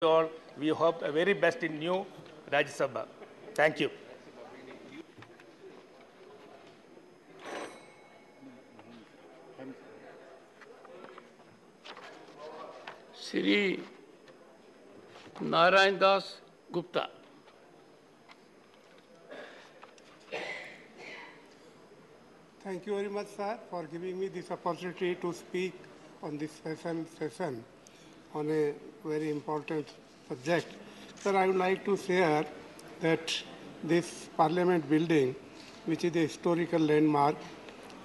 all. We hope the very best in new Rajya Sabha. Thank you. Shri Narain Das Gupta. Thank you very much, sir, for giving me this opportunity to speak on this special session on a very important subject. Sir, I would like to share that this Parliament building, which is a historical landmark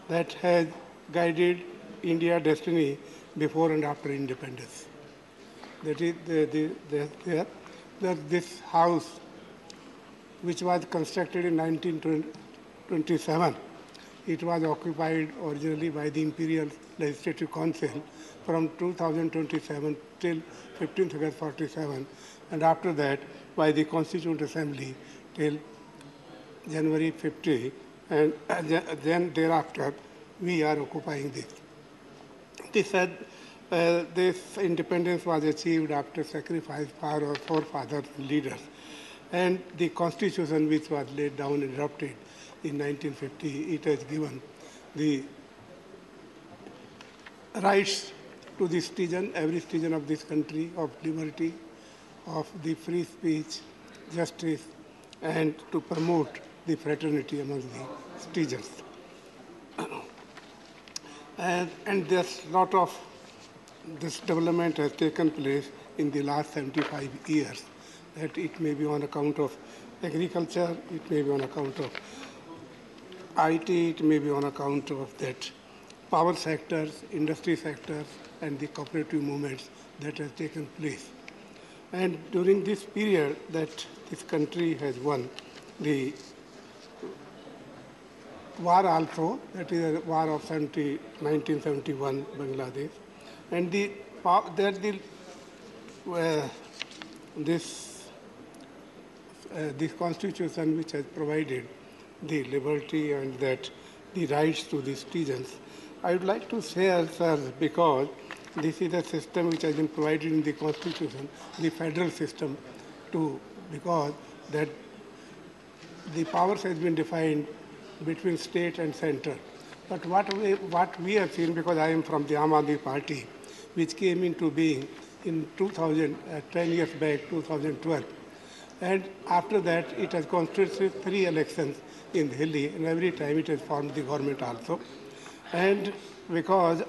that has guided India's destiny before and after independence. That is this house, which was constructed in 1927, it was occupied originally by the Imperial Legislative Council from 2027 till 15th August 47, and after that by the Constituent Assembly till January 50, and then thereafter we are occupying this. This independence was achieved after sacrifice by our forefathers and leaders, and the Constitution which was laid down and adopted in 1950, it has given the rights to the citizen, every citizen of this country, of liberty, of the free speech, justice, and to promote the fraternity among the citizens. And there's a lot of this development has taken place in the last 75 years, that it may be on account of agriculture, it may be on account of IT, it may be on account of that power sectors, industry sectors, and the cooperative movements that have taken place. And during this period that this country has won the war also, that is a war of 1971, Bangladesh, and this constitution which has provided the liberty and that the rights to the citizens. I would like to share, sir, because this is a system which has been provided in the Constitution, the federal system too, because that the powers has been defined between state and center. But what we have seen, because I am from the Aam Aadmi Party, which came into being in 2000, 10 years back, 2012. And after that, it has constituted 3 elections in Delhi, and every time it has formed the government also. And because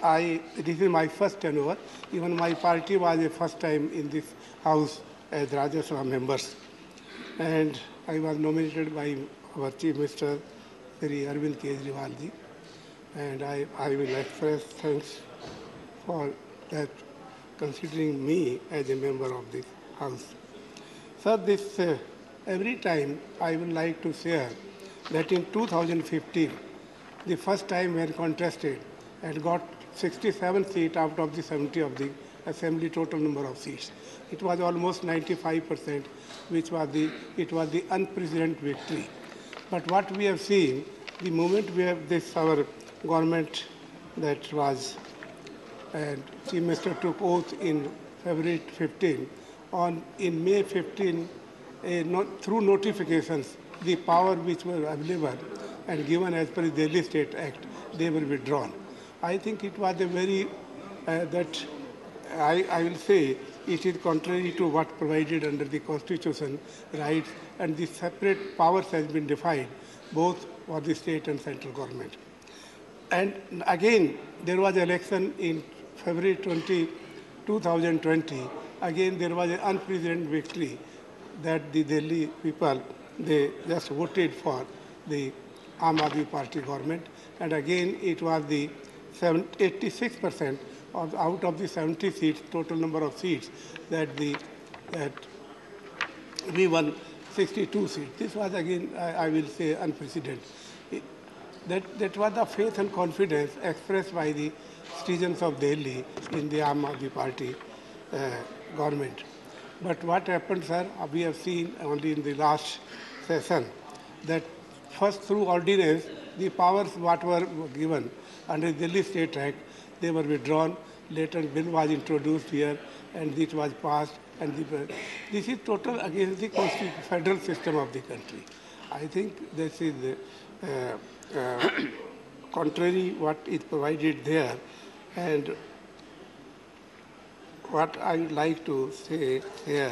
this is my first tenure, even my party was the first time in this house as Rajya Sabha members. And I was nominated by our Chief Minister, Sri Arvind Kejriwal ji. And I will express thanks for that, considering me as a member of this house. Sir, every time I would like to share that in 2015, the first time when contested and got 67 seats out of the 70 of the assembly total number of seats. It was almost 95%, it was the unprecedented victory. But what we have seen, the moment we have this, our government that was, and Chief Minister took oath in February 15, in May 15, through notifications, the power which were available and given as per the Delhi State Act, they were withdrawn. I think it was a very, that I will say, it is contrary to what provided under the Constitution rights, and the separate powers has been defined, both for the state and central government. And again, there was an election in February 2020. Again, there was an unprecedented victory that the Delhi people, they just voted for the Aam Aadmi Party government. And again, it was the 86% out of the 70 seats, total number of seats, that we won 62 seats. This was again, I will say, unprecedented. That was the faith and confidence expressed by the citizens of Delhi in the Aam Aadmi Party government. But what happened, sir, we have seen only in the last session that first through ordinance, the powers what were given under the Delhi State Act, they were withdrawn. Later, bill was introduced here, and it was passed, and this is total against the federal system of the country. I think this is contrary what is provided there, and what I would like to say here,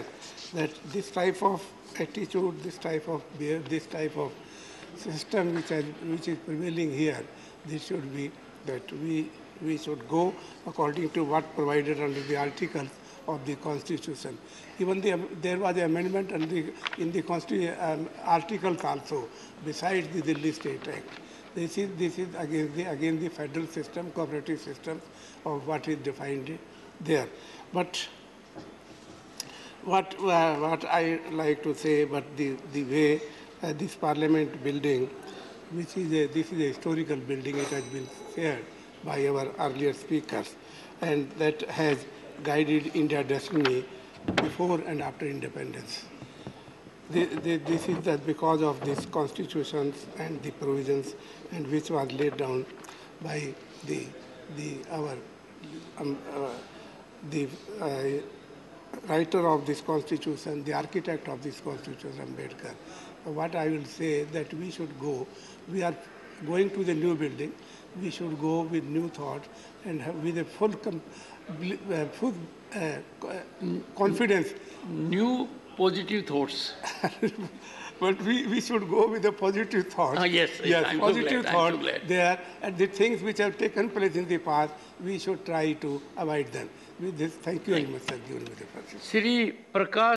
that this type of attitude, this type of behavior, this type of system which is prevailing here, this should be that we should go according to what provided under the articles of the Constitution. Even there was an amendment in the Constitution articles also, besides the Delhi State Act. This is against the federal system, cooperative system of what is defined there. But what I like to say, but the way this Parliament building, this is a historical building, it has been shared by our earlier speakers, and that has guided India's destiny before and after independence. This is that because of these constitutions and the provisions, and which was laid down by the writer of this constitution, the architect of this constitution, Ambedkar. What I will say that we should go, we are going to the new building, we should go with new thoughts and with a full confidence. New positive thoughts. But we should go with a positive thought. Yes, I'm positive so thought I'm so glad. there, and the things which have taken place in the past, we should try to avoid them. With this, thank you very much, sir, giving me the opportunity. Shri Prakash